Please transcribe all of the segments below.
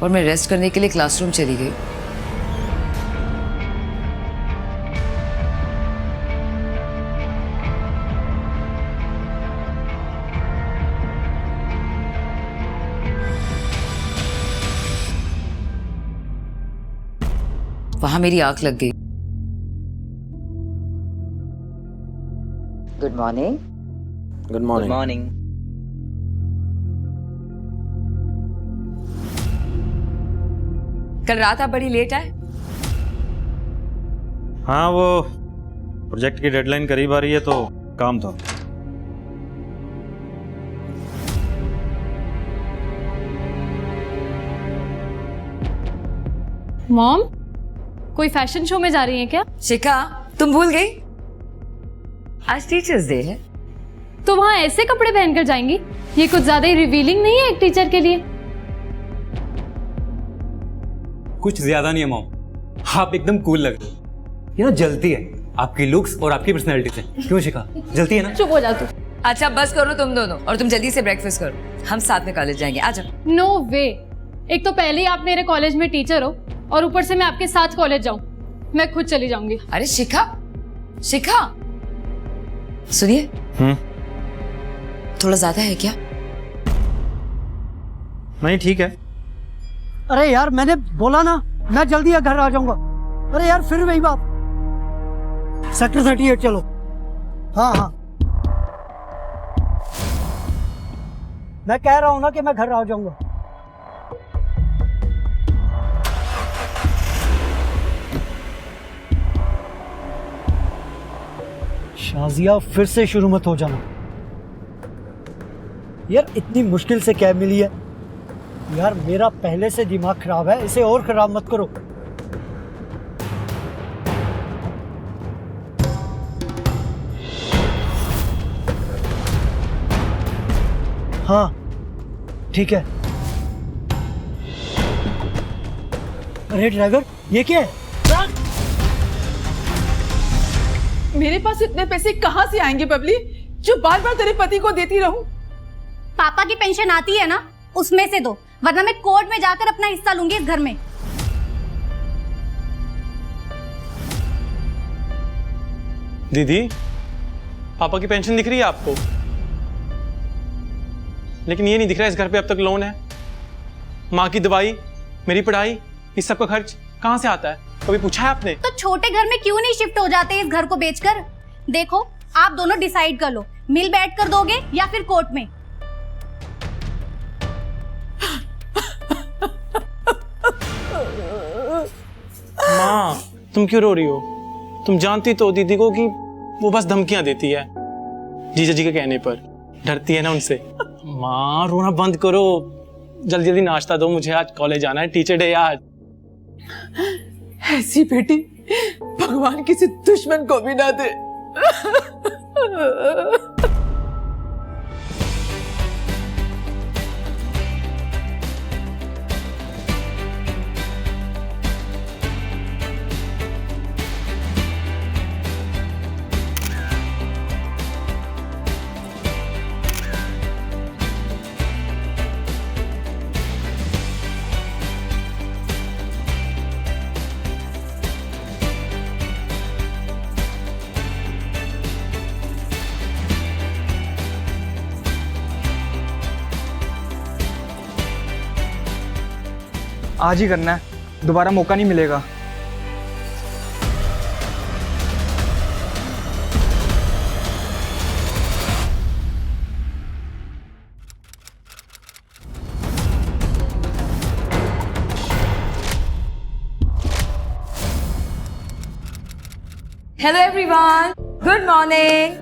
और मैं रेस्ट करने के लिए क्लासरूम चली गई। वहां मेरी आंख लग गई। Good morning. Good morning. Morning. कल रात आप बड़ी लेट आए। हाँ, वो प्रोजेक्ट की डेडलाइन करीब आ रही है तो काम था। मॉम, कोई फैशन शो में जा रही हैं क्या? शिखा, तुम भूल गई आज टीचर्स डे है। तो वहाँ ऐसे कपड़े पहनकर जाएंगी? ये कुछ ज्यादा ही रिवीलिंग नहीं है एक टीचर के लिए? कुछ ज्यादा नहीं है मॉम, आप एकदम कूल लग रहे हो। ये ना जलती है आपकी लुक्स और आपकी पर्सनैलिटी से। क्यों शिखा, जलती है ना? चुप हो जा तू। अच्छा बस करो तुम दोनों, और तुम जल्दी से ब्रेकफास्ट करो, हम साथ में कॉलेज जाएंगे। आ जाओ। नो वे। एक तो पहले ही आप मेरे कॉलेज में टीचर हो और ऊपर से मैं आपके साथ कॉलेज जाऊं। मैं खुद चली जाऊंगी। अरे शिखा, शिखा सुनिए, थोड़ा ज्यादा है क्या? नहीं ठीक है। अरे यार मैंने बोला ना मैं जल्दी घर आ जाऊंगा। अरे यार फिर वही बात। सेक्टर 38 चलो। हाँ हाँ, मैं कह रहा हूँ ना कि मैं घर आ जाऊंगा। शाजिया फिर से शुरू मत हो जाना यार, इतनी मुश्किल से कैब मिली है यार। मेरा पहले से दिमाग खराब है, इसे और खराब मत करो। हाँ ठीक है। अरे ड्राइवर, ये क्या है? मेरे पास इतने पैसे कहाँ से आएंगे बबली, जो बार बार तेरे पति को देती रहूं? पापा की पेंशन आती है ना, उसमें से दो, वरना मैं कोर्ट में जाकर अपना हिस्सा लूंगी इस घर में। दीदी, पापा की पेंशन दिख रही है आपको? लेकिन ये नहीं दिख रहा है इस घर पे अब तक लोन है। माँ की दवाई, मेरी पढ़ाई, इस सब का खर्च कहाँ से आता है? कभी पूछा है आपने? तो छोटे घर में क्यों नहीं शिफ्ट हो जाते इस घर को बेचकर? देखो आप दोनों डिसाइड कर लो, मिल बैठ कर दोगे या फिर कोर्ट में। माँ, तुम क्यों रो रही हो? तुम जानती तो दीदी को कि वो बस धमकियां देती है जीजा जी के कहने पर, डरती है ना उनसे। माँ रोना बंद करो, जल्दी जल्दी नाश्ता दो, मुझे आज कॉलेज जाना है, टीचर डे आज। ऐसी बेटी भगवान किसी दुश्मन को भी ना दे। आज ही करना है, दोबारा मौका नहीं मिलेगा। Hello everyone, good morning.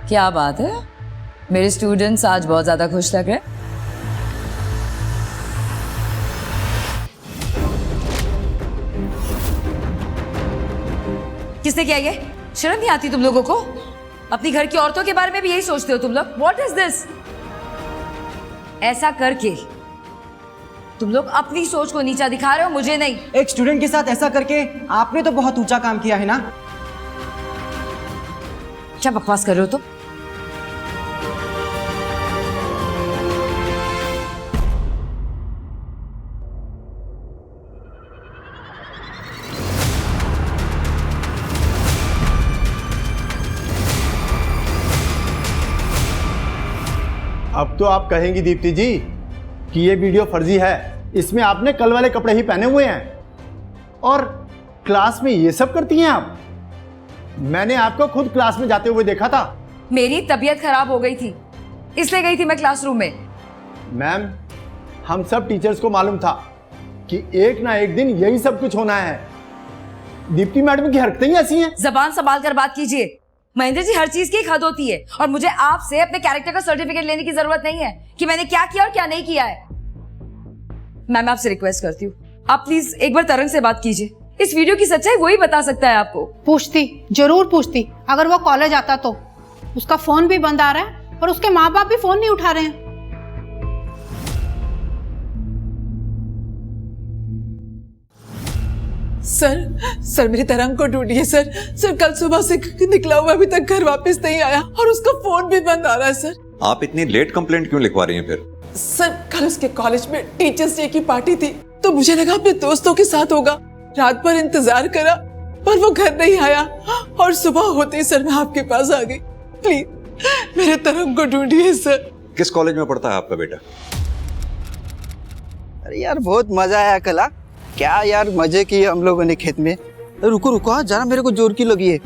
क्या बात है, मेरे स्टूडेंट्स आज बहुत ज्यादा खुश लग रहे हैं। किसने किया ये? शर्म नहीं आती तुम लोगों को? अपनी घर की औरतों के बारे में भी यही सोचते हो तुम लोग? What is this? ऐसा करके तुम लोग अपनी सोच को नीचा दिखा रहे हो, मुझे नहीं। एक स्टूडेंट के साथ ऐसा करके आपने तो बहुत ऊंचा काम किया है ना। क्या बकवास कर रहे हो तुम? अब तो आप कहेंगी दीप्ति जी कि ये वीडियो फर्जी है, इसमें आपने कल वाले कपड़े ही पहने हुए हैं और क्लास में ये सब करती हैं आप। मैंने आपको खुद क्लास में जाते हुए देखा था। मेरी तबीयत खराब हो गई थी, इसलिए गई थी मैं क्लासरूम में। मैम, हम सब टीचर्स को मालूम था कि एक ना एक दिन यही सब कुछ होना है। दीप्ति मैडम की हरकतें ही ऐसी हैं। जबान संभाल कर बात कीजिए महेंद्र जी, हर चीज की एक हद होती है और मुझे आपसे अपने कैरेक्टर का सर्टिफिकेट लेने की जरूरत नहीं है कि मैंने क्या किया और क्या नहीं किया है। मैम, आपसे रिक्वेस्ट करती हूँ, आप प्लीज एक बार तरंग से बात कीजिए। इस वीडियो की सच्चाई वही बता सकता है आपको। पूछती, जरूर पूछती। अगर वो कॉलेज आता तो। उसका फोन भी बंद आ रहा है और उसके माँ बाप भी फोन नहीं उठा रहे हैं। सर मेरी तरंग को ढूंढिए सर। सर कल सुबह से निकला हुआ अभी तक घर वापस नहीं आया और उसका फोन भी बंद आ रहा है सर। आप इतनी लेट कंप्लेंट क्यों लिखवा रही हैं फिर? सर कल उसके कॉलेज में टीचर्स डे की पार्टी थी तो मुझे लगा अपने दोस्तों के साथ होगा। रात भर इंतजार करा पर वो घर नहीं आया और सुबह होते ही सर मैं आपके पास आ गई। प्लीज मेरे तरंग को ढूंढिए सर। किस कॉलेज में पढ़ता है आपका बेटा? अरे यार बहुत मजा आया कल। क्या यार मजे किए हम लोगों ने खेत में। रुको रुको, हाँ जरा मेरे को जोर की लगी है,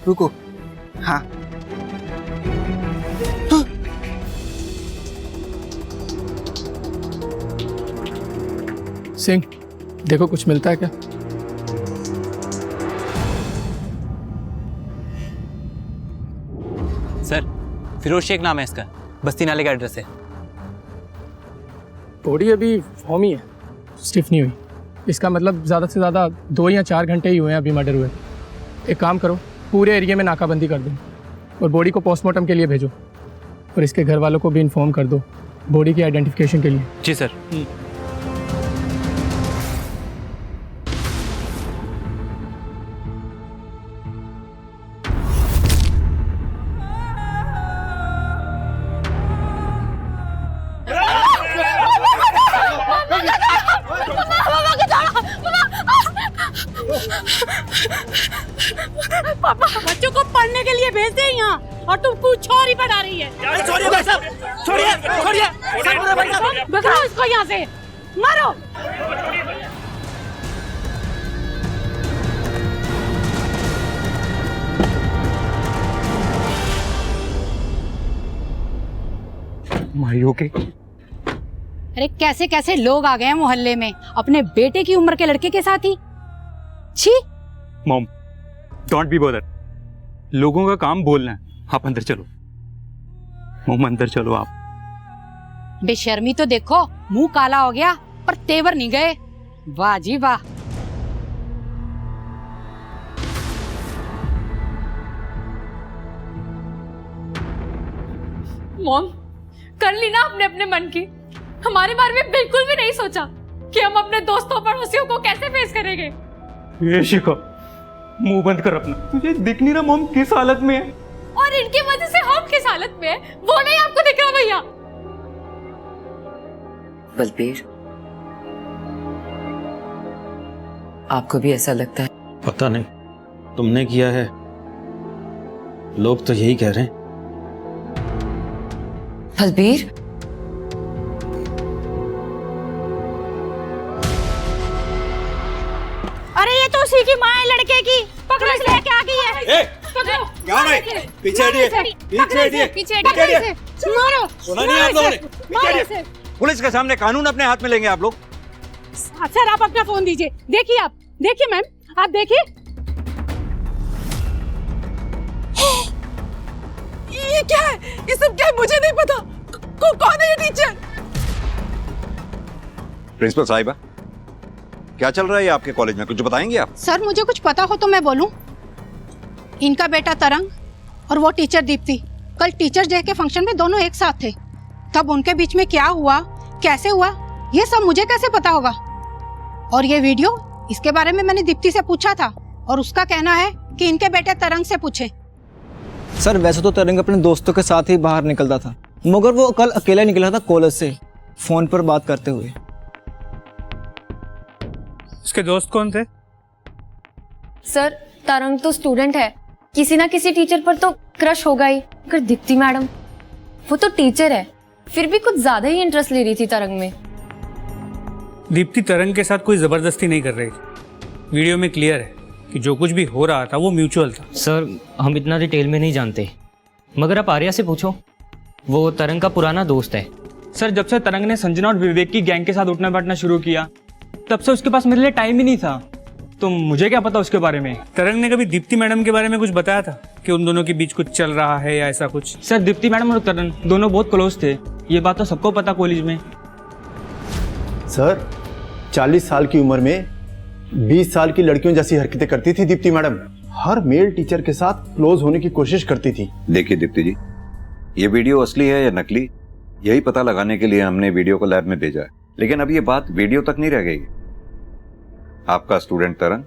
रुको। हाँ सिंह, देखो कुछ मिलता है क्या? सर, फिरोज शेख नाम है इसका, बस्ती नाले का एड्रेस है। बॉडी अभी फॉर्म ही है, स्टिफ नहीं हुई। इसका मतलब ज़्यादा से ज़्यादा 2 या 4 घंटे ही हुए हैं अभी मर्डर हुए। एक काम करो, पूरे एरिया में नाकाबंदी कर दो और बॉडी को पोस्टमार्टम के लिए भेजो और इसके घर वालों को भी इन्फॉर्म कर दो बॉडी की आइडेंटिफिकेशन के लिए। जी सर। पापा बच्चों को पढ़ने के लिए भेज दे यहाँ और तुम कुछ और ही पढ़ा रही है। छोड़िए भाई साहब, छोड़िए छोड़िए, भगाओ इसको यहाँ से, मारो। मारियो के अरे कैसे कैसे लोग आ गए हैं मोहल्ले में अपने बेटे की उम्र के लड़के के साथ ही। छी। Mom, don't be bother. लोगों का काम बोलना है। आप अंदर चलो मॉम, अंदर चलो आप। बेशर्मी तो देखो, मुंह काला हो गया पर तेवर नहीं गए। वाह जी वाह। मॉम, कर ली ना अपने अपने मन की। हमारे बारे में बिल्कुल भी नहीं सोचा कि हम अपने दोस्तों पड़ोसियों को कैसे फेस करेंगे। ये शिखा, मुंह बंद कर अपना। तुझे दिख नहीं रहा मॉम किस हालत में है? और इनकी वजह से हम किस हालत में है वो नहीं आपको दिख रहा भैया? बलबीर, आपको भी ऐसा लगता है? पता नहीं, तुमने किया है, लोग तो यही कह रहे हैं। बलबीर, अरे ये तो उसी की माँ है लड़के की। पकड़ो, इसलिए क्या की है? पकड़ो। क्या रे? पीछे हटिए, पीछे हटिए, पीछे हटिए। मारो। सुना नहीं आप लोगों ने? पीछे हटिए। पुलिस के सामने कानून अपने हाथ में लेंगे आप लोग। सर आप अपना फोन दीजिए। देखिए आप, देखिए मैम, आप देखिए। ये क्या है? ये सब क्या है? मुझे नहीं पता। कौन है ये टीचर? प्रिंसिपल साहिबा, क्या चल रहा है आपके कॉलेज में, कुछ बताएंगे आप? सर मुझे कुछ पता हो तो मैं बोलूं। इनका बेटा तरंग और वो टीचर दीप्ति कल टीचर्स डे के फंक्शन में दोनों एक साथ थे। तब उनके बीच में क्या हुआ, कैसे हुआ, ये सब मुझे कैसे पता होगा? और ये वीडियो, इसके बारे में मैंने दीप्ति से पूछा था और उसका कहना है कि इनके बेटे तरंग से पूछे। सर वैसे तो तरंग अपने दोस्तों के साथ ही बाहर निकलता था, मगर वो कल अकेला निकला था कॉलेज से फोन पर बात करते हुए। उसके दोस्त कौन थे? सर तरंग तो स्टूडेंट है, किसी ना किसी टीचर पर तो क्रश होगा ही। अगर दीप्ति मैडम, वो तो टीचर है, फिर भी कुछ ज्यादा ही इंटरेस्ट ले रही थी तरंग में। दीप्ति तरंग के साथ कोई ज़बरदस्ती नहीं कर रही थी। वीडियो में क्लियर है कि जो कुछ भी हो रहा था वो म्यूचुअल था। सर हम इतना डिटेल में नहीं जानते, मगर आप आर्या से पूछो, वो तरंग का पुराना दोस्त है। सर जब से तरंग ने संजना और विवेक की गैंग के साथ उठना बैठना शुरू किया तब से उसके पास मेरे लिए टाइम ही नहीं था, तो मुझे क्या पता उसके बारे में। तरंग ने कभी दीप्ति मैडम के बारे में कुछ बताया था कि उन दोनों के बीच कुछ चल रहा है या ऐसा कुछ? सर दीप्ति मैडम और तरंग दोनों बहुत क्लोज थे, ये बात तो सबको पता कॉलेज में। सर 40 साल की उम्र में 20 साल की लड़कियों जैसी हरकतें करती थी दीप्ति मैडम। हर मेल टीचर के साथ क्लोज होने की कोशिश करती थी। देखिए दीप्ति जी, ये वीडियो असली है या नकली, यही पता लगाने के लिए हमने वीडियो को लैब में भेजा है। लेकिन अब ये बात वीडियो तक नहीं रह गई। आपका स्टूडेंट तरंग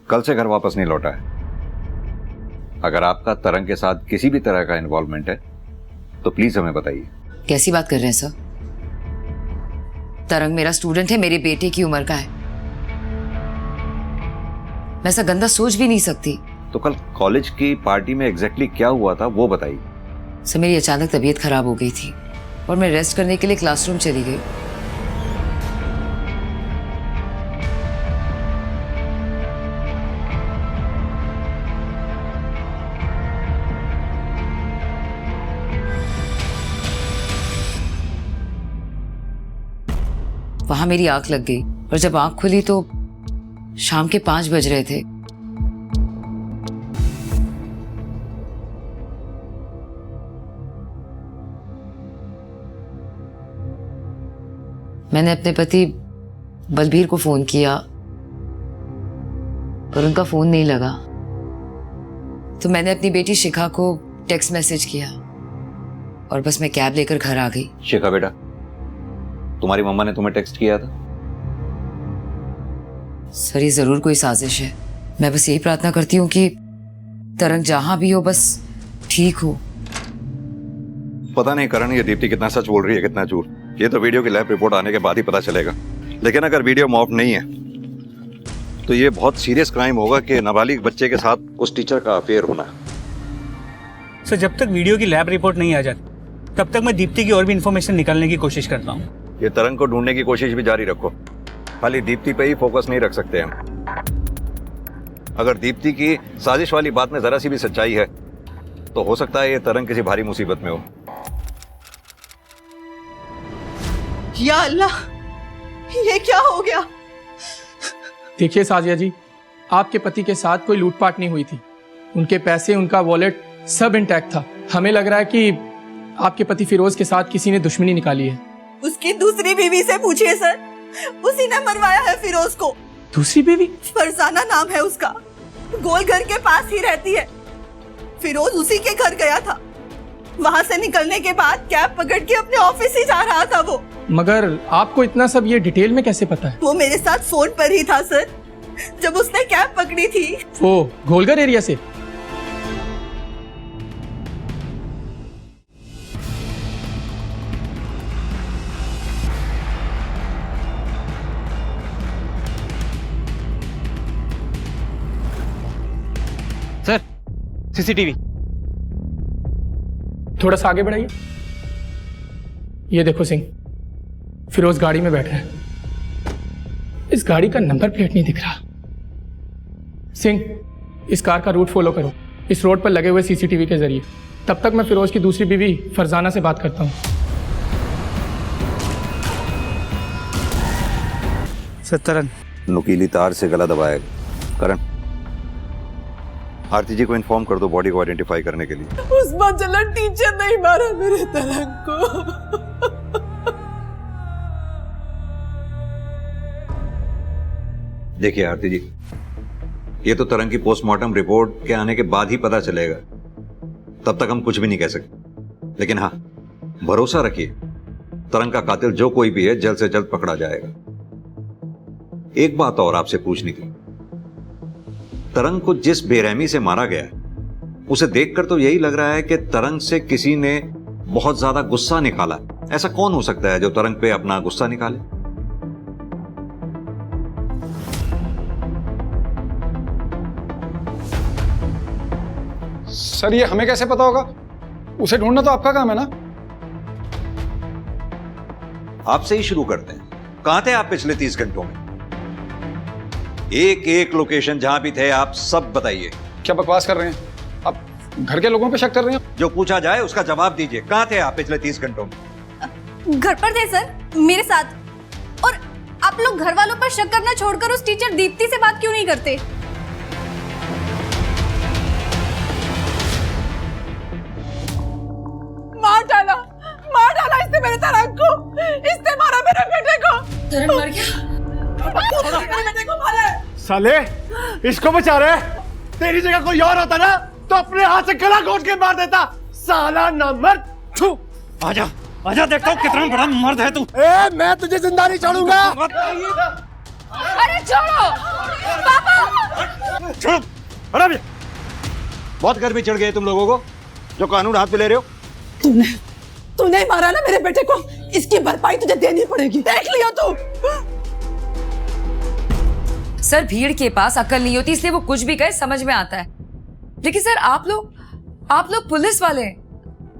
कल से घर वापस नहीं लौटा है। अगर आपका तरंग के साथ किसी भी तरह का इन्वॉल्वमेंट है तो प्लीज हमें बताइए। कैसी बात कर रहे हैं सर? तरंग मेरा स्टूडेंट है, मेरे बेटे की उम्र का है। मैं ऐसा गंदा सोच भी नहीं सकती। तो कल कॉलेज की पार्टी में एग्जैक्टली क्या हुआ था वो बताइए। सर मेरी अचानक तबीयत खराब हो गई थी और मैं रेस्ट करने के लिए क्लासरूम चली गई। वहां मेरी आंख लग गई और जब आंख खुली तो शाम के 5 बज रहे थे। मैंने अपने पति बलबीर को फोन किया पर उनका फोन नहीं लगा, तो मैंने अपनी बेटी शिखा को टेक्स्ट मैसेज किया और बस मैं कैब लेकर घर आ गई। शिखा बेटा, तुम्हारी मम्मा ने तुम्हें टेक्स्ट किया था? सर ये जरूर कोई साजिश है। मैं बस यही प्रार्थना करती हूँ कि तरंग जहां भी हो बस ठीक हो। पता नहीं करण, ये दीप्ति कितना सच बोल रही है कितना झूठ, ये तो वीडियो की लैब रिपोर्ट आने के बाद ही पता चलेगा। लेकिन अगर वीडियो मॉफ नहीं है तो ये बहुत सीरियस क्राइम होगा कि नाबालिग बच्चे के साथ उस टीचर का अफेयर होना। सर जब तक वीडियो की लैब रिपोर्ट नहीं आ जाती तब तक मैं दीप्ति की और भी इंफॉर्मेशन निकालने की कोशिश करता हूँ। ये तरंग को ढूंढने की कोशिश भी जारी रखो, खाली दीप्ति पे ही फोकस नहीं रख सकते हम। अगर दीप्ति की साजिश वाली बात में जरा सी भी सच्चाई है तो हो सकता है ये तरंग किसी भारी मुसीबत में हो। या अल्लाह, ये क्या हो गया? देखिए साजिया जी, आपके पति के साथ कोई लूटपाट नहीं हुई थी। उनके पैसे, उनका वॉलेट सब इंटैक्ट था। हमें लग रहा है कि आपके पति फिरोज के साथ किसी ने दुश्मनी निकाली है। उसकी दूसरी बीवी से पूछिए सर, उसी ने मरवाया है फिरोज को। दूसरी बीवी? फरजाना नाम है उसका, गोल घर के पास ही रहती है। फिरोज उसी के घर गया था, वहां से निकलने के बाद कैब पकड़ के अपने ऑफिस ही जा रहा था वो। मगर आपको इतना सब ये डिटेल में कैसे पता है? वो मेरे साथ फोन पर ही था सर, जब उसने कैब पकड़ी थी। वो गोलघर एरिया से? सर सीसीटीवी थोड़ा सा आगे बढ़ाइए। ये देखो सिंह, फिरोज गाड़ी में बैठा है। इस गाड़ी का नंबर प्लेट नहीं दिख रहा। सिंह, इस कार का रूट फॉलो करो, इस रोड पर लगे हुए सीसीटीवी के जरिए। तब तक मैं फिरोज की दूसरी बीवी फरजाना से बात करता हूँ। तरंग नुकीली तार से गला दबाएगा। करण, आरती जी को इन्फॉर्म कर दो बॉडी को आइडेंटिफाई करने के लिए। उस बचलन टीचर नहीं मारा मेरे तरंग को। देखिए आरती जी, ये तो तरंग की पोस्टमार्टम रिपोर्ट के आने के बाद ही पता चलेगा, तब तक हम कुछ भी नहीं कह सकते। लेकिन हाँ, भरोसा रखिए, तरंग का कातिल जो कोई भी है जल्द से जल्द पकड़ा जाएगा। एक बात और आपसे पूछनी थी, तरंग को जिस बेरहमी से मारा गया उसे देखकर तो यही लग रहा है कि तरंग से किसी ने बहुत ज्यादा गुस्सा निकाला। ऐसा कौन हो सकता है जो तरंग पे अपना गुस्सा निकाले? सर ये हमें कैसे पता होगा? उसे ढूंढना तो आपका काम है ना। आपसे ही शुरू करते हैं। कहां थे आप पिछले 30 घंटों में? एक एक लोकेशन जहां भी थे आप सब बताइए। क्या बकवास कर रहे हैं आप? घर के लोगों पे शक कर रहे हैं? जो पूछा जाए उसका जवाब दीजिए। कहां थे आप पिछले 30 घंटों में? घर पर थे सर, मेरे साथ। और आप लोग घर वालों पर शक करना छोड़कर उस टीचर दीप्ति से बात क्यों नहीं करते? मार डाला इसने मेरे तरंग को, इसने मारा मेरे बेटे को। तरंग मर गया? मेरे बेटे को मारा है। साले इसको बचा रहे। तेरी जगह कोई और होता ना तो अपने हाथ से गला घोट के मार देता। साला नामर्द। छू आजा आजा, देखता हूँ कितना बड़ा मर्द है तू। ए, मैं तुझे जिंदा नहीं छोड़ूंगा। अरे छोड़ो पापा। छोड़ो, हटा भी। बहुत गर्मी चढ़ गई तुम लोगों को जो कानून हाथ में ले रहे हो। तूने मारा ना मेरे बेटे को, इसकी भरपाई तुझे देनी पड़ेगी। देख लियो तू। सर भीड़ के पास अकल नहीं होती इसलिए वो कुछ भी कहे समझ में आता है। लेकिन सर आप लोग पुलिस वाले हैं,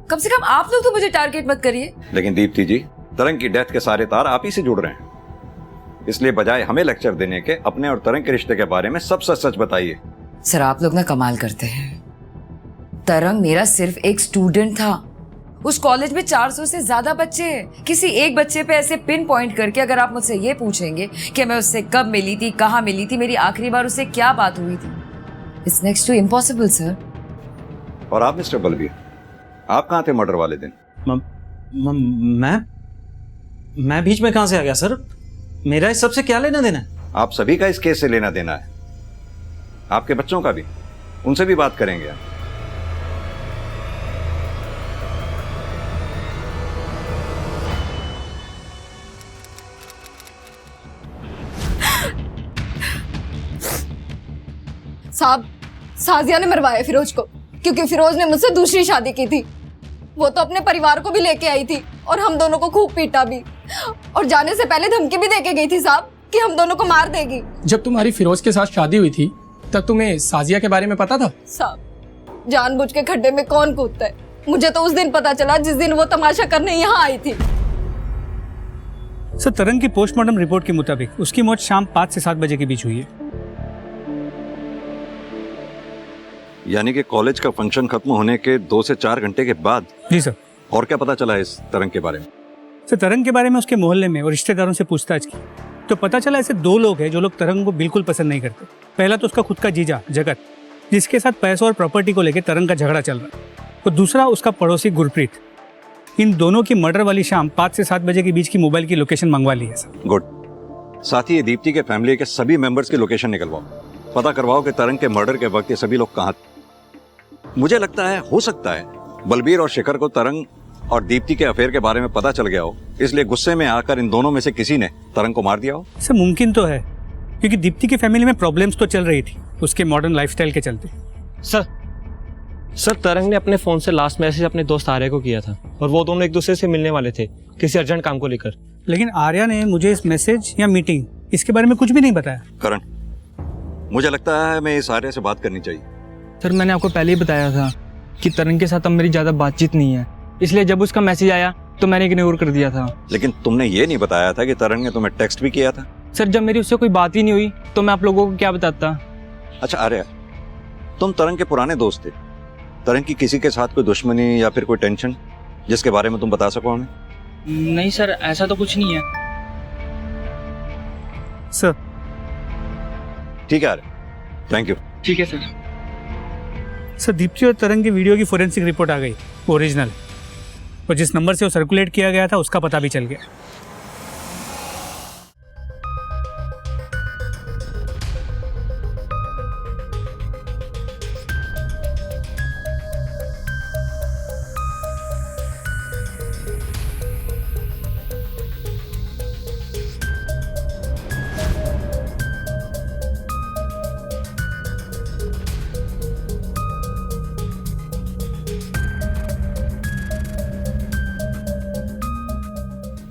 कम से कम आप लोग तो मुझे टारगेट मत करिए। लेकिन दीप्ति जी, तरंग की डेथ के सारे तार आप ही से जुड़ रहे हैं, इसलिए बजाय हमें लेक्चर देने के अपने और तरंग के रिश्ते के बारे में सब सच सच बताइए। सर आप लोग ना कमाल करते हैं। तरंग मेरा सिर्फ एक स्टूडेंट था। उस कॉलेज में 400 से ज्यादा बच्चे हैं। किसी एक बच्चे पे ऐसे पिन पॉइंट करके अगर आप मुझसे ये पूछेंगे कि मैं उससे कब मिली थी, कहाँ मिली थी, मेरी आखिरी बार उससे क्या बात हुई थी, it's next to impossible sir. और आप मिस्टर बलबीर, आप कहाँ थे मर्डर वाले दिन? मैं बीच में कहां से आ गया सर? मेरा इस सबसे क्या लेना देना है? आप सभी का इस केस से लेना देना है, आपके बच्चों का भी। उनसे भी बात करेंगे। साहब, साजिया ने मरवाया फिरोज को, क्योंकि फिरोज ने मुझसे दूसरी शादी की थी। वो तो अपने परिवार को भी लेके आई थी और हम दोनों को खूब पीटा भी, और जाने से पहले धमकी भी देके गई थी साहब कि हम दोनों को मार देगी। जब तुम्हारी फिरोज के साथ शादी हुई थी तब तुम्हें साजिया के बारे में पता था? साहब, जानबूझ के खड्डे में कौन कूदता है? मुझे तो उस दिन पता चला जिस दिन वो तमाशा करने यहाँ आई थी। सर तरंग की पोस्टमार्टम रिपोर्ट के मुताबिक उसकी मौत शाम 5 से 7 बजे के बीच हुई है। यानी कि कॉलेज का फंक्शन खत्म होने के 2 से 4 घंटे के बाद? जी सर। और क्या पता चला इस तरंग के बारे में? सर तरंग के बारे में उसके मोहल्ले में और रिश्तेदारों से पूछताछ की तो पता चला ऐसे 2 लोग हैं जो लोग तरंग को बिल्कुल पसंद नहीं करते। पहला तो उसका खुद का जीजा जगत, जिसके साथ पैसों और प्रॉपर्टी को लेकर तरंग का झगड़ा चल रहा है, और दूसरा उसका पड़ोसी गुरप्रीत। इन दोनों की मर्डर वाली शाम 5 से 7 बजे के बीच की मोबाइल की लोकेशन मंगवा ली है सर। गुड। साथ ही दीप्ति के फैमिली के सभी मेंबर्स की लोकेशन निकलवाओ, पता करवाओ कि तरंग के मर्डर के वक्त ये सभी लोग कहाँ थे। मुझे लगता है हो सकता है बलबीर और शिखर को तरंग और दीप्ति के अफेयर के बारे में पता चल गया हो, इसलिए गुस्से में आकर इन दोनों में से किसी ने तरंग को मार दिया हो। सर मुमकिन तो है, क्योंकि दीप्ति की फैमिली में प्रॉब्लम्स तो चल रही थी उसके मॉडर्न लाइफस्टाइल के चलते। सर तरंग ने अपने फोन से लास्ट मैसेज अपने दोस्त आर्या को किया था और वो दोनों एक दूसरे से मिलने वाले थे किसी अर्जेंट काम को लेकर। लेकिन आर्या ने मुझे इस मैसेज या मीटिंग इसके बारे में कुछ भी नहीं बताया। करण, मुझे लगता है मैं इस आर्या से बात करनी चाहिए। सर मैंने आपको पहले ही बताया था कि तरंग के साथ अब मेरी ज़्यादा बातचीत नहीं है, इसलिए जब उसका मैसेज आया तो मैंने इग्नोर कर दिया था। लेकिन तुमने ये नहीं बताया था कि तरंग ने तुम्हें टेक्स्ट भी किया था। सर जब मेरी उससे कोई बात ही नहीं हुई तो मैं आप लोगों को क्या बताता। अच्छा आर्या, तुम तरंग के पुराने दोस्त थे। तरंग की किसी के साथ कोई दुश्मनी या फिर कोई टेंशन जिसके बारे में तुम बता सको हमें? नहीं सर, ऐसा तो कुछ नहीं है सर। ठीक है आर्या, थैंक यू। ठीक है सर। सर दीप्ति और तरंग की वीडियो की फोरेंसिक रिपोर्ट आ गई, ओरिजिनल, और जिस नंबर से वो सर्कुलेट किया गया था उसका पता भी चल गया।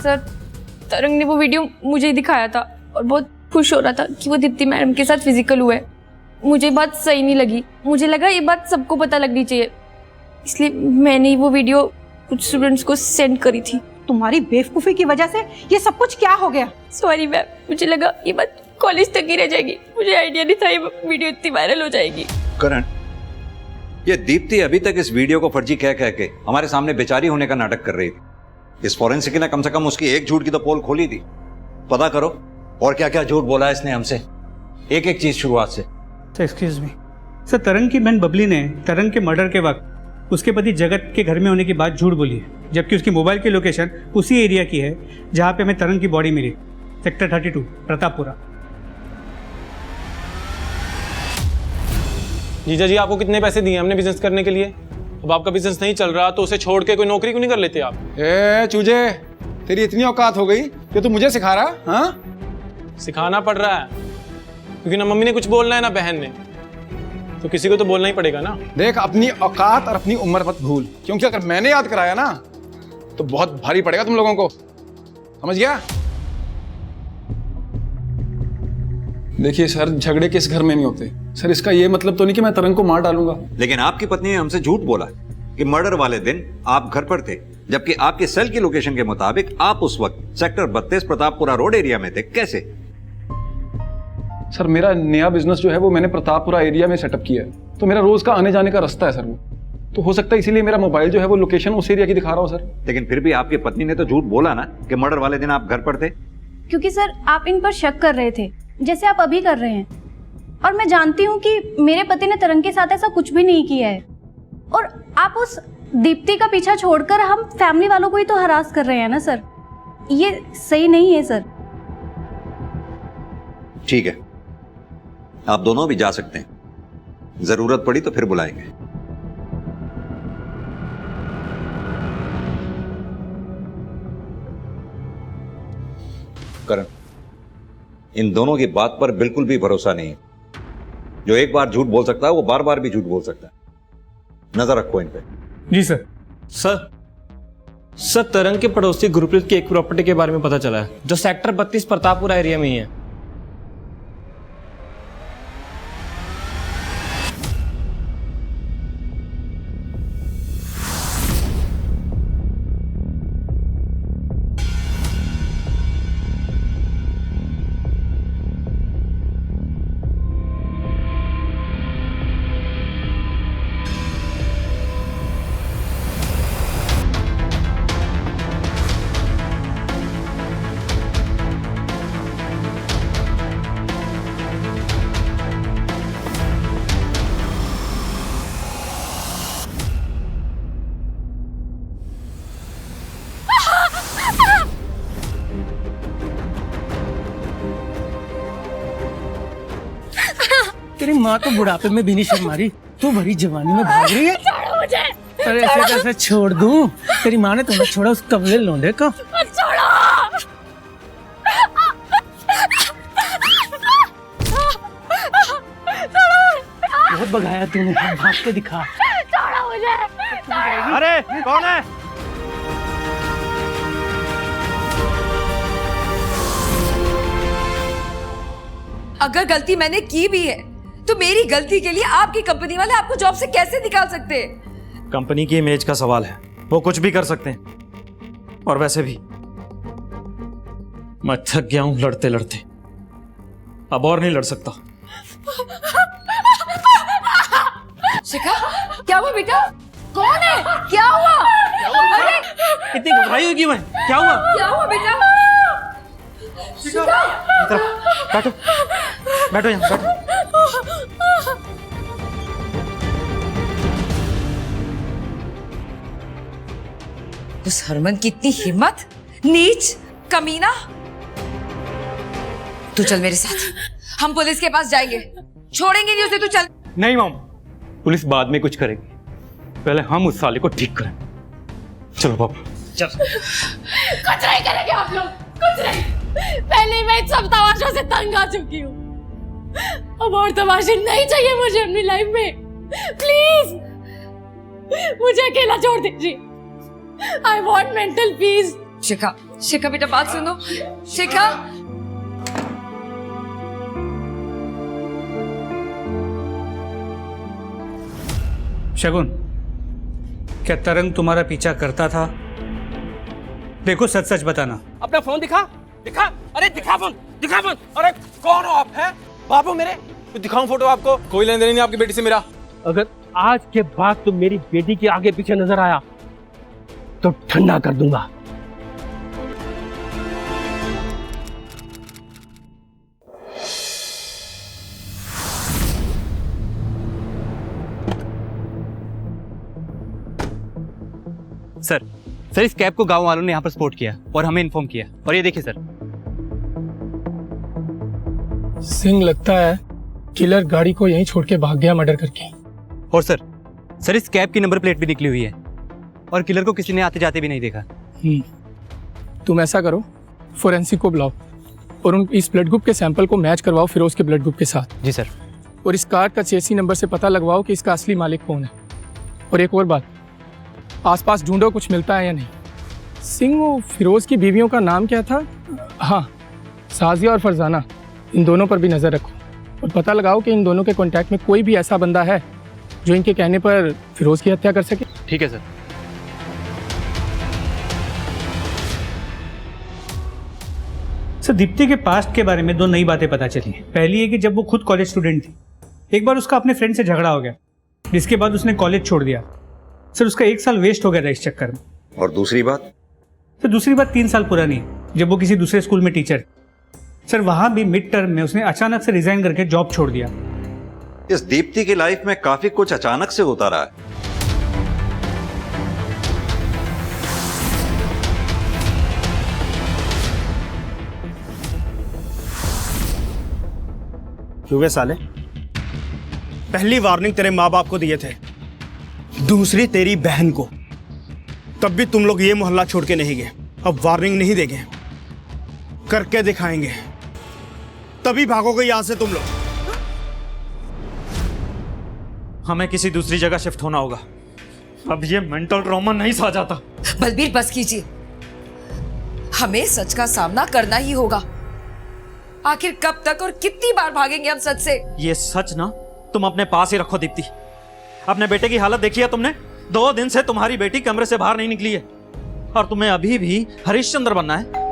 सर तरंग ने वो वीडियो मुझे ही दिखाया था और बहुत खुश हो रहा था कि वो दीप्ति मैडम के साथ फिजिकल हुआ है। मुझे बात सही नहीं लगी, मुझे लगा ये बात सबको पता लगनी चाहिए, इसलिए मैंने वो वीडियो कुछ स्टूडेंट्स को सेंड करी थी। तुम्हारी बेवकूफी की वजह से ये सब कुछ क्या हो गया? सॉरी मैम, मुझे लगा ये बात कॉलेज तक ही रह जाएगी। मुझे आइडिया नहीं था ये वीडियो इतनी वायरल हो जाएगी। करण, ये दीप्ति अभी तक इस वीडियो को फर्जी कह कह के हमारे सामने बेचारी होने का नाटक कर रही थी। इस फॉरेंसिक ने कम से कम उसकी एक झूठ की तो पोल खोली थी। पता करो और क्या क्या झूठ बोला इसने हमसे, एक एक चीज शुरुआत से। एक्सक्यूज मी सर, तरंग की बहन बबली ने तरंग के मर्डर के वक्त उसके पति जगत के घर में होने की बात झूठ बोली है, जबकि उसकी मोबाइल की लोकेशन उसी एरिया की है जहां पे हमें तरंग की बॉडी मिली, सेक्टर 32 प्रतापपुरा। जीजा जी आपको कितने पैसे दिए हमने बिजनेस करने के लिए? अब आपका बिजनेस नहीं चल रहा तो उसे छोड़ के कोई नौकरी क्यों नहीं कर लेते आप? ए चूजे, तेरी इतनी औकात हो गई कि तू मुझे सिखा रहा? हाँ, सिखाना पड़ रहा है क्योंकि ना मम्मी ने कुछ बोलना है ना बहन ने, तो किसी को तो बोलना ही पड़ेगा ना। देख, अपनी औकात और अपनी उम्र मत भूल, क्योंकि अगर मैंने याद कराया ना तो बहुत भारी पड़ेगा तुम लोगों को, समझ गया? देखिए सर, झगड़े किस घर में नहीं होते सर। इसका ये मतलब तो नहीं कि मैं तरंग को मार डालूंगा। लेकिन आपकी पत्नी ने हमसे झूठ बोला कि मर्डर वाले दिन आप घर पर थे, जबकि आपके सेल की लोकेशन के मुताबिक आप उस वक्त सेक्टर 32 प्रतापपुरा रोड एरिया में थे। कैसे? सर, मेरा नया बिजनेस जो है वो मैंने प्रतापपुरा एरिया में सेटअप किया है, तो मेरा रोज का आने जाने का रास्ता है सर वो, तो हो सकता है इसीलिए मेरा मोबाइल जो है वो लोकेशन उस एरिया की दिखा रहा हो सर। लेकिन फिर भी आपकी पत्नी ने तो झूठ बोला ना कि मर्डर वाले दिन आप घर पर थे। क्योंकि सर आप इन पर शक कर रहे थे, जैसे आप अभी कर रहे हैं, और मैं जानती हूँ कि मेरे पति ने तरंग के साथ ऐसा कुछ भी नहीं किया है, और आप उस दीप्ति का पीछा छोड़कर हम फैमिली वालों को ही तो हरास कर रहे हैं ना सर। ये सही नहीं है सर। ठीक है, आप दोनों भी जा सकते हैं, जरूरत पड़ी तो फिर बुलाएंगे। करण, इन दोनों की बात पर बिल्कुल भी भरोसा नहीं है। जो एक बार झूठ बोल सकता है वो बार बार भी झूठ बोल सकता है। नजर रखो इन पे। जी सर। सर तरंग के पड़ोसी गुरप्रीत की एक प्रॉपर्टी के बारे में पता चला है जो सेक्टर 32 प्रतापपुरा एरिया में ही है। तेरी माँ तो बुढ़ापे में भी नहीं शर्म मारी, तू भरी जवानी में भाग रही है। छोड़ो मुझे। अरे ऐसे कैसे छोड़ दूं? तेरी माँ ने तुम्हें छोड़ा उस कमले लौंडे को। छोड़ो। बहुत भगाया तूने, भाग के दिखा। छोड़ो मुझे। अरे कौन है? अगर गलती मैंने की भी है तो मेरी गलती के लिए आपकी कंपनी वाले आपको जॉब से कैसे निकाल सकते हैं? कंपनी की इमेज का सवाल है, वो कुछ भी कर सकते हैं। और वैसे भी मैं थक गया हूं लड़ते लड़ते, अब और नहीं लड़ सकता। शिखा, क्या हुआ बेटा? कौन है? क्या हुआ? अरे इतनी घबराई हुई क्यों है? क्या हुआ? क्या हुआ बेटा? शिखा, बैठो बैठो यहाँ बैठो। उस हरमन की इतनी हिम्मत, नीच, कमीना। तू चल मेरे साथ, हम पुलिस के पास जाएंगे, छोड़ेंगे नहीं उसे। तू चल। नहीं मॉम, पुलिस बाद में कुछ करेगी, पहले हम उस साले को ठीक करें। चलो पापा चल। कुछ नहीं करेंगे आप लोग, कुछ नहीं। पहले ही मैं इन सब तमाशों से तंग आ चुकी हूँ, अब और तमाशे नहीं चाहिए मुझे अपनी लाइफ में। प्लीज मुझे अकेला छोड़ दीजिए। I want mental peace. शिखा, शिखा बेटा बात सुनो। शिखा, शगुन, क्या तरंग तुम्हारा पीछा करता था देखो सच सच बताना। अपना फोन दिखा, दिखा, अरे दिखा फोन, दिखा फोन। अरे कौन हो आप? है बाबू मेरे? दिखाऊं फोटो आपको? कोई लेन देन नहीं आपकी बेटी से मेरा। अगर आज के बाद तुम मेरी बेटी के आगे पीछे नजर आया तो ठंडा कर दूंगा। सर इस कैब को गांव वालों ने यहाँ पर स्पॉट किया और हमें इन्फॉर्म किया। और ये देखिए सर। सिंह, लगता है किलर गाड़ी को यहीं छोड़ के भाग गया मर्डर करके। और सर इस कैब की नंबर प्लेट भी निकली हुई है और किलर को किसी ने आते जाते भी नहीं देखा। तुम ऐसा करो, फोरेंसिक को बुलाओ और उन इस ब्लड ग्रुप के सैंपल को मैच करवाओ फिरोज के ब्लड ग्रुप के साथ। जी सर। और इस कार का चेसी नंबर से पता लगवाओ कि इसका असली मालिक कौन है। और एक और बात, आसपास ढूंढो कुछ मिलता है या नहीं। सिंह, वो फिरोज की बीवियों का नाम क्या था? हाँ, साजिया और फरजाना, इन दोनों पर भी नज़र रखो और पता लगाओ कि इन दोनों के कांटेक्ट में कोई भी ऐसा बंदा है जो इनके कहने पर फिरोज की हत्या कर सके। ठीक है सर। सर दीप्ति के पास्ट के बारे में 2 नई बातें पता चली। पहली है कि जब वो खुद कॉलेज स्टूडेंट थी, एक बार उसका अपने फ्रेंड से झगड़ा हो गया, जिसके बाद उसने कॉलेज छोड़ दिया। सर उसका 1 साल वेस्ट हो गया था इस चक्कर में। और दूसरी बात? सर दूसरी बात 3 साल पुरानी है, जब वो किसी दूसरे स्कूल में टीचर। सर वहां भी मिड टर्म में उसने अचानक से रिजाइन करके जॉब छोड़ दिया। इस दीप्ति की लाइफ में काफी कुछ अचानक से होता रहा है। क्यों साले? पहली वार्निंग तेरे माँ बाप को दिए थे, दूसरी तेरी बहन को, तब भी तुम लोग ये मोहल्ला छोड़ के नहीं गए। अब वार्निंग नहीं देंगे, करके दिखाएंगे, तभी भागोगे यहां से तुम लोग। हमें किसी दूसरी जगह शिफ्ट होना होगा। अब ये मेंटल ट्रॉमा नहीं सहा जाता। बलबीर बस कीजिए, हमें सच का सामना करना ही होगा। आखिर कब तक और कितनी बार भागेंगे हम सच से? ये सच ना तुम अपने पास ही रखो दीप्ति। अपने बेटे की हालत देखी है तुमने? 2 दिन से तुम्हारी बेटी कमरे से बाहर नहीं निकली है और तुम्हें अभी भी हरिश्चंद्र बनना है।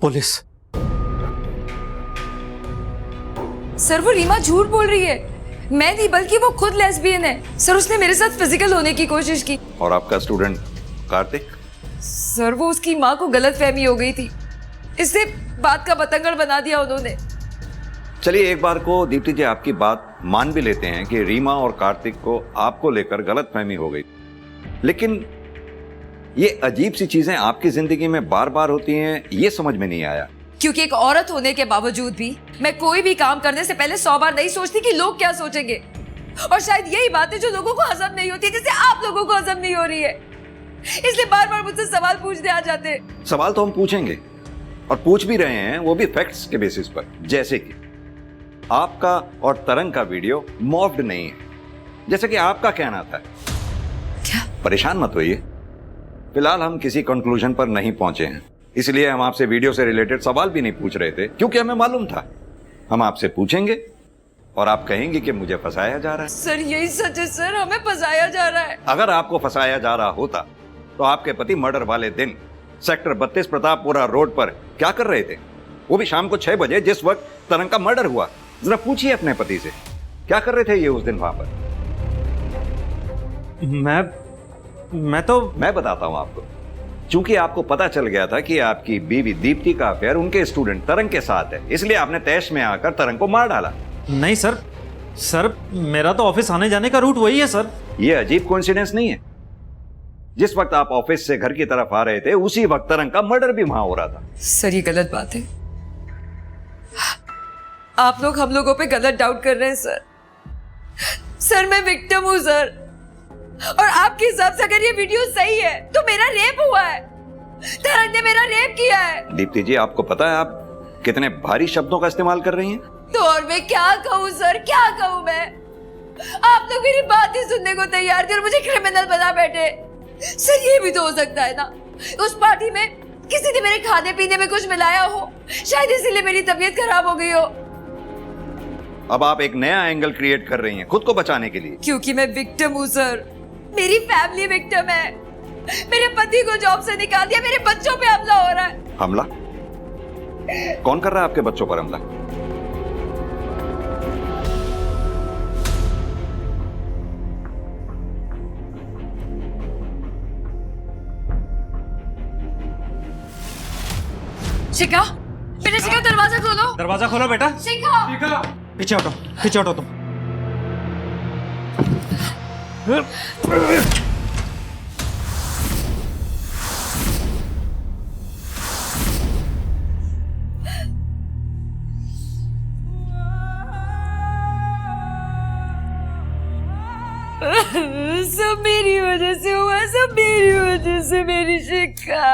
पुलिस। सर वो रीमा झूठ बोल रही है। मैं नहीं बल्कि वो खुद लेस्बियन है। सर उसने मेरे साथ फिजिकल होने की कोशिश की। और आपका स्टूडेंट कार्तिक? सर वो उसकी माँ को गलतफहमी हो गई थी, इससे बात का बतंगड़ बना दिया उन्होंने। चलिए एक बार को दीप्ति जी आपकी बात मान भी लेते हैं कि रीमा और कार्तिक को आपको लेकर गलतफहमी हो गई, लेकिन ये अजीब सी चीजें आपकी जिंदगी में बार बार होती हैं, ये समझ में नहीं आया। क्योंकि एक औरत होने के बावजूद भी मैं कोई भी काम करने से पहले 100 बार नहीं सोचती कि लोग क्या सोचेंगे। और शायद यही बात है जो लोगों को हजम नहीं होती, जैसे आप लोगों को हजम नहीं हो रही है। इसलिए बार बार मुझसे सवाल पूछने आ जाते हैं। सवाल तो हम पूछेंगे और पूछ भी रहे हैं, वो भी फैक्ट्स के बेसिस पर। जैसे कि आपका और तरंग का वीडियो मॉफ्ड नहीं है, जैसे कि आपका कहना था। क्या? परेशान मत होइए, फिलहाल हम किसी कंक्लूजन पर नहीं पहुंचे हैं, इसलिए हम आपसे वीडियो से रिलेटेड सवाल भी नहीं पूछ रहे थे, क्योंकि हमें मालूम था हम आपसे पूछेंगे और आप कहेंगे कि मुझे फंसाया जा रहा है। सर यही सच है सर, हमें फंसाया जा रहा है। अगर आपको फंसाया जा रहा होता तो आपके पति मर्डर वाले दिन सेक्टर 32 प्रतापपुरा रोड पर क्या कर रहे थे, वो भी शाम को 6 बजे, जिस वक्त तरंग का मर्डर हुआ? जरा पूछिए अपने पति से, क्या कर रहे थे ये उस दिन वहां पर? मैं बताता हूं आपको। चूंकि आपको पता चल गया था कि आपकी बीवी दीप्ति का अफेयर उनके स्टूडेंट तरंग के साथ है, इसलिए आपने तैश में आकर तरंग को मार डाला। नहीं सर मेरा तो ऑफिस आने जाने का रूट वही है सर। ये अजीब कोइंसिडेंस नहीं है? जिस वक्त आप ऑफिस से घर की तरफ आ रहे थे उसी वक्त तरंग का मर्डर भी वहां हो रहा था। सर ये गलत बात है, आप लोग हम लोगों पे गलत डाउट कर रहे हैं सर। सर मैं विक्टिम हूं सर, और आपके हिसाब से अगर ये वीडियो सही है तो मेरा रेप हुआ है, तरंग ने मेरा रेप किया है। दीप्ति जी आपको पता है आप कितने भारी शब्दों का इस्तेमाल कर रही हैं? तो और मैं क्या कहूँ सर, क्या कहूँ मैं? आप लोग मेरी बात ही सुनने को तैयार थे और मुझे क्रिमिनल बना बैठे। सर ये भी तो हो सकता है ना, उस पार्टी में किसी ने मेरे खाने पीने में कुछ मिलाया हो, शायद इसीलिए मेरी तबीयत खराब हो गई हो। अब आप एक नया एंगल क्रिएट कर रही हैं खुद को बचाने के लिए। क्योंकि मैं विक्टिम हूँ सर, मेरी फैमिली विक्टिम है। मेरे पति को जॉब से निकाल दिया, मेरे बच्चों पे हमला हो रहा है। हमला? कौन कर रहा है आपके बच्चों पर हमला? शिखा, बेटा शिखा दरवाजा खोलो। दरवाजा खोलो बेटा। शिखा, पीछे हटो, पीछे हटो तुम। सब मेरी वजह से हुआ, सब मेरी वजह से। मेरी शिखा,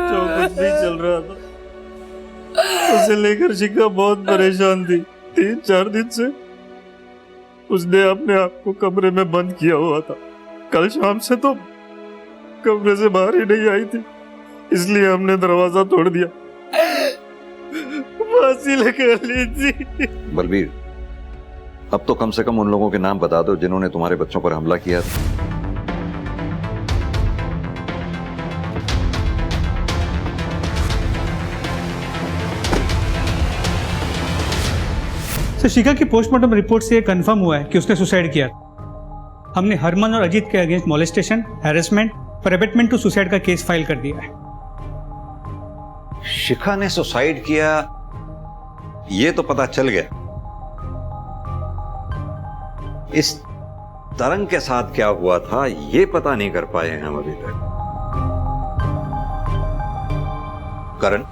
जो कुछ भी चल रहा था उसे लेकर शिखा बहुत परेशान थी। 3-4 दिन से उसने अपने आप को कमरे में बंद किया हुआ था। कल शाम से तो कमरे से बाहर ही नहीं आई थी, इसलिए हमने दरवाजा तोड़ दिया। फांसी लगा ली थी। बलबीर, अब तो कम से कम उन लोगों के नाम बता दो जिन्होंने तुम्हारे बच्चों पर हमला किया था। सर, शिखा की पोस्टमार्टम रिपोर्ट से कंफर्म हुआ है कि उसने सुसाइड किया। हमने हरमन और अजीत के अगेंस्ट मॉलेस्टेशन, हैरेसमेंट और अबेटमेंट टू सुसाइड का केस फाइल कर दिया है। शिखा ने सुसाइड किया ये तो पता चल गया, इस तरंग के साथ क्या हुआ था ये पता नहीं कर पाए हैं हम अभी तक। करण,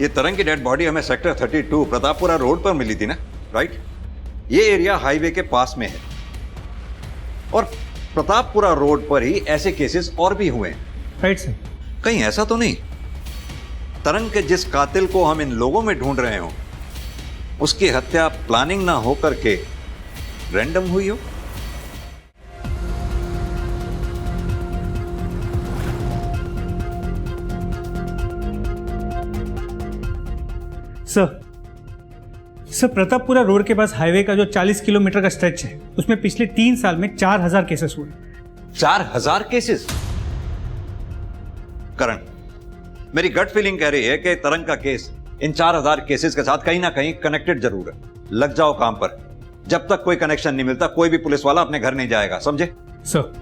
ये तरंग की डेड बॉडी हमें सेक्टर 32 प्रतापपुरा रोड पर मिली थी ना, राइट? ये एरिया हाईवे के पास में है और प्रतापपुरा रोड पर ही ऐसे केसेस और भी हुए हैं, राइट सर? कहीं ऐसा तो नहीं तरंग के जिस कातिल को हम इन लोगों में ढूंढ रहे हो उसकी हत्या प्लानिंग ना हो करके रैंडम हुई हो? सर, प्रतापपुरा रोड के पास हाईवे का जो 40 किलोमीटर का स्ट्रेच है उसमें पिछले 3 साल में 4000 केसेस हुए। 4000 केसेस? करण, मेरी गट फीलिंग कह रही है कि तरंग का केस इन 4000 केसेस के साथ कहीं ना कहीं कनेक्टेड जरूर है। लग जाओ काम पर, जब तक कोई कनेक्शन नहीं मिलता कोई भी पुलिस वाला अपने घर नहीं जाएगा, समझे? सर,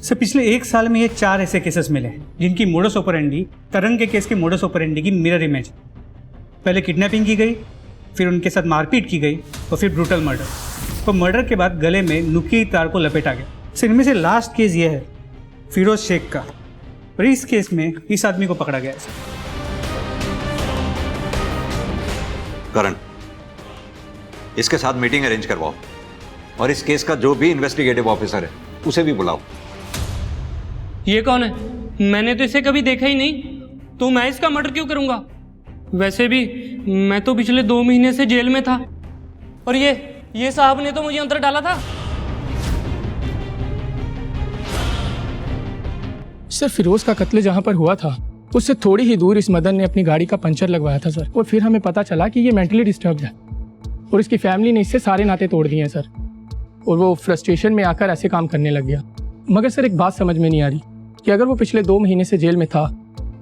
सर पिछले 1 साल में ये 4 ऐसे केसेस मिले जिनकी मोडस ऑपरेंडी तरंग के केस के मोडस ऑपरेंडी की मिरर इमेज। पहले किडनैपिंग की गई, फिर उनके साथ मारपीट की गई और फिर ब्रूटल मर्डर। और मर्डर के बाद गले में नुकीली तार को लपेटा गया। सर, इनमें से लास्ट केस ये है फिरोज शेख का, और इस केस में इस आदमी को पकड़ा गया है। करण, इसके साथ मीटिंग अरेंज करवाओ और इस केस का जो भी इन्वेस्टिगेटिव ऑफिसर है उसे भी बुलाओ। ये कौन है? मैंने तो इसे कभी देखा ही नहीं, तो मैं इसका मर्डर क्यों करूंगा? वैसे भी मैं तो पिछले 2 महीने से जेल में था और ये साहब ने तो मुझे अंदर डाला था। सर, फिरोज का कत्ल जहाँ पर हुआ था उससे थोड़ी ही दूर इस मदन ने अपनी गाड़ी का पंचर लगवाया था सर, और फिर हमें पता चला कि ये मेंटली डिस्टर्ब्ड है और इसकी फैमिली ने इससे सारे नाते तोड़ दिए हैं सर, और वो फ्रस्ट्रेशन में आकर ऐसे काम करने लग गया। मगर सर, एक बात समझ में नहीं आ रही कि अगर वो पिछले 2 महीने से जेल में था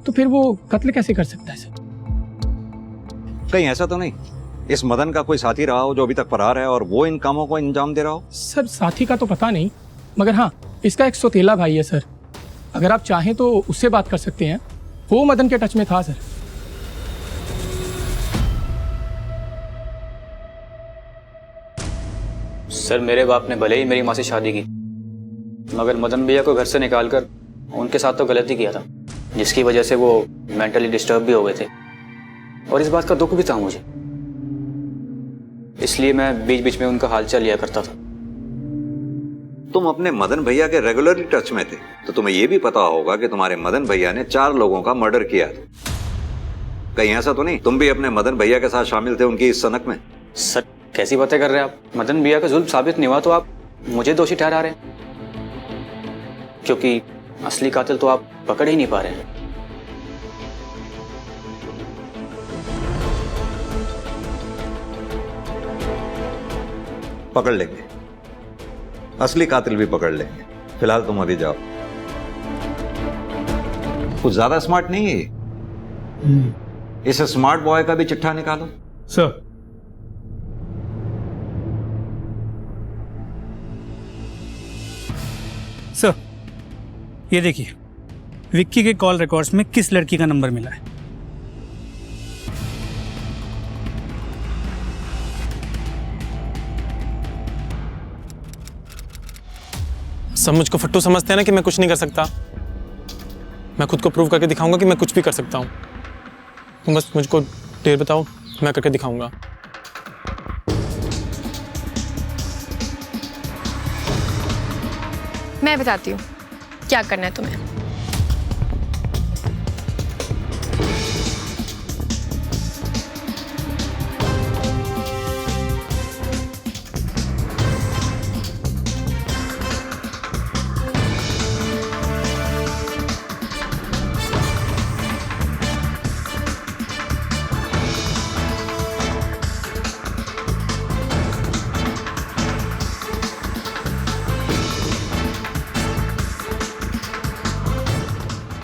तो फिर वो कत्ल कैसे कर सकता है सर? कहीं ऐसा तो नहीं इस मदन का कोई साथी रहा हो जो अभी तक फरार है और वो इन कामों को अंजाम दे रहा हो? सर, साथी का तो पता नहीं, मगर हाँ, इसका एक सौतेला भाई है सर। अगर आप चाहें तो उससे बात कर सकते हैं, वो मदन के टच में था सर। सर, मेरे बाप ने भले ही मेरी माँ से शादी की, मगर मदन भैया को घर से निकालकर उनके साथ तो गलती किया था, जिसकी वजह से वो मेंटली डिस्टर्ब भी हो गए थे और इस बात का दुख भी था मुझे, इसलिए मैं बीच बीच में उनका हालचाल लिया करता था। तुम अपने मदन भैया के रेगुलरली टच में थे तो तुम्हें यह भी पता होगा कि तुम्हारे मदन भैया ने 4 लोगों का मर्डर किया था। कहीं ऐसा तो नहीं तुम भी अपने मदन भैया के साथ शामिल थे उनकी इस सनक में? सर, कैसी बातें कर रहे हैं आप? मदन भैया का जुल्म साबित नहीं हुआ तो आप मुझे दोषी ठहरा रहे हैं, क्योंकि असली कातिल तो आप पकड़ ही नहीं पा रहे हैं। पकड़ लेंगे, असली कातिल भी पकड़ लेंगे। फिलहाल तुम अभी जाओ। कुछ ज्यादा स्मार्ट नहीं है ये। इस स्मार्ट बॉय का भी चिट्ठा निकालो। सर, सर ये देखिए, विक्की के कॉल रिकॉर्ड्स में किस लड़की का नंबर मिला है। सब मुझको फट्टू समझते हैं ना कि मैं कुछ नहीं कर सकता। मैं खुद को प्रूव करके दिखाऊंगा कि मैं कुछ भी कर सकता हूँ। तुम बस मुझको डेट बताओ, मैं करके दिखाऊंगा। मैं बताती हूँ क्या करना है तुम्हें।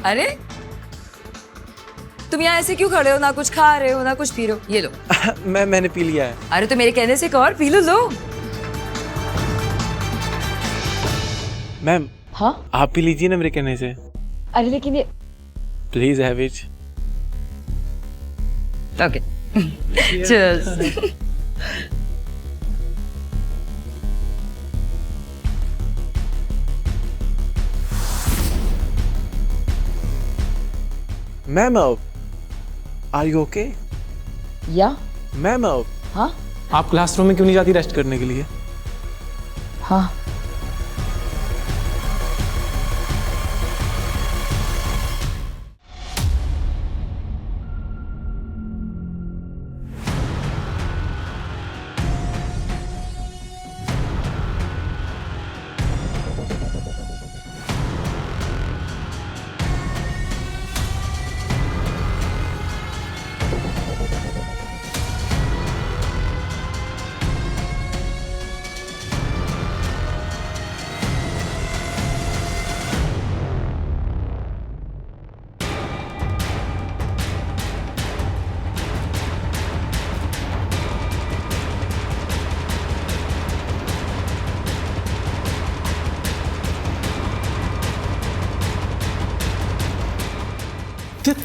अरे तुम यहाँ ऐसे क्यों खड़े हो? ना कुछ खा रहे हो ना कुछ पी रहे हो। ये लो। मैंने पी लिया है। अरे तो मेरे कहने से एक और पी लो। लो। मैम। हाँ आप पी लीजिए ना मेरे कहने से। अरे लेकिन ये please have it. Okay cheers. Ma'am are you okay? या मैम हाँ आप क्लासरूम में क्यों नहीं जाती रेस्ट करने के लिए? हाँ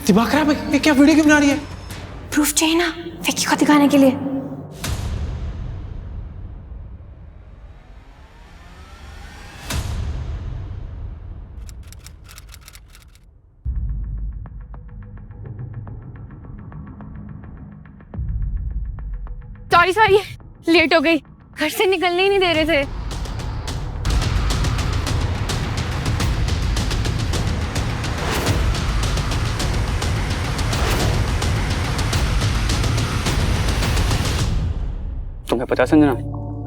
दिमाग खराब है? ये क्या वीडियो क्यों बना रही है? प्रूफ चाहिए ना विक्की को दिखाने के लिए। सॉरी लेट हो गई, घर से निकलने ही नहीं दे रहे थे। तुम्हें पता संजना,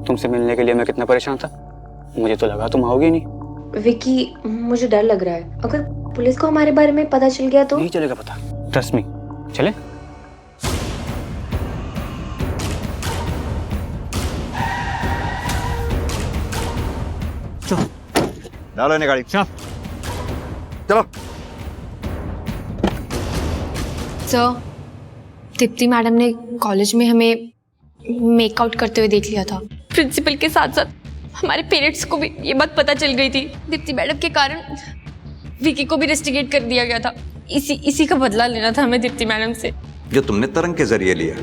तुमसे मिलने के लिए मैं कितना परेशान था। मुझे तो लगा तुम आओगे नहीं। विक्की, मुझे डर लग रहा है। अगर पुलिस को हमारे बारे में पता चल गया तो? नहीं चलेगा पता, ट्रस्ट मी। चले? डालो इन्हें गाड़ी। चलो। सर, दीप्ति मैडम ने कॉलेज में हमें मेकआउट करते हुए देख लिया था। प्रिंसिपल के साथ साथ हमारे पेरेंट्स को भी ये बात पता चल गई थी। दीप्ति मैडम के कारण विकी को भी रेस्टिगेट कर दिया गया था। इसी का बदला लेना था हमें दीप्ति मैडम से। जो तुमने तरंग के जरिए लिया,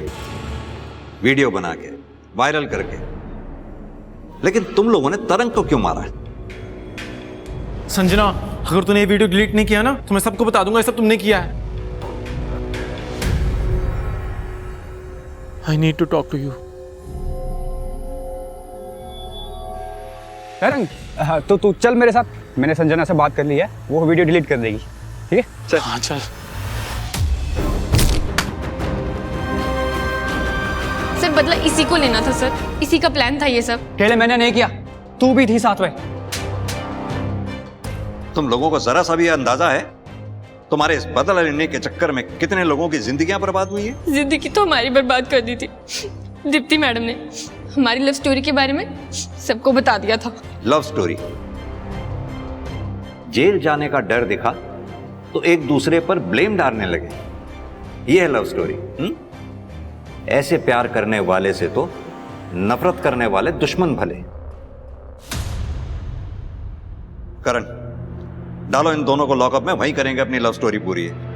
वीडियो बना के वायरल करके, लेकिन तुम लोगों ने तरंग को क्यों मारा? संजना, अगर तूने ये वीडियो डिलीट नहीं किया ना तो मैं सबको बता दूंगा ये सब तुमने किया है। I need to talk to you. तरंग, तो तू चल मेरे साथ। मैंने संजना से बात कर ली है, वो वीडियो डिलीट कर देगी। ठीक है चल। हाँ चल। सर हमें बदला इसी को लेना था सर, इसी का प्लान था ये सब। अकेले मैंने नहीं किया, तू भी थी साथ में। तुम लोगों को जरा सा भी अंदाजा है तुम्हारे इस बदला लेने के चक्कर में कितने लोगों की जिंदगियां बर्बाद हुई है? जिंदगी तो हमारी बर्बाद कर दी थी। दीप्ति मैडम ने हमारी लव स्टोरी के बारे में सबको बता दिया था। Love story? जेल जाने का डर दिखा तो एक दूसरे पर ब्लेम डालने लगे, ये है लव स्टोरी? ऐसे प्यार करने वाले से तो नफरत करने वाले दुश्मन भले। करण, डालो इन दोनों को लॉकअप में, वहीं करेंगे अपनी लव स्टोरी पूरी है।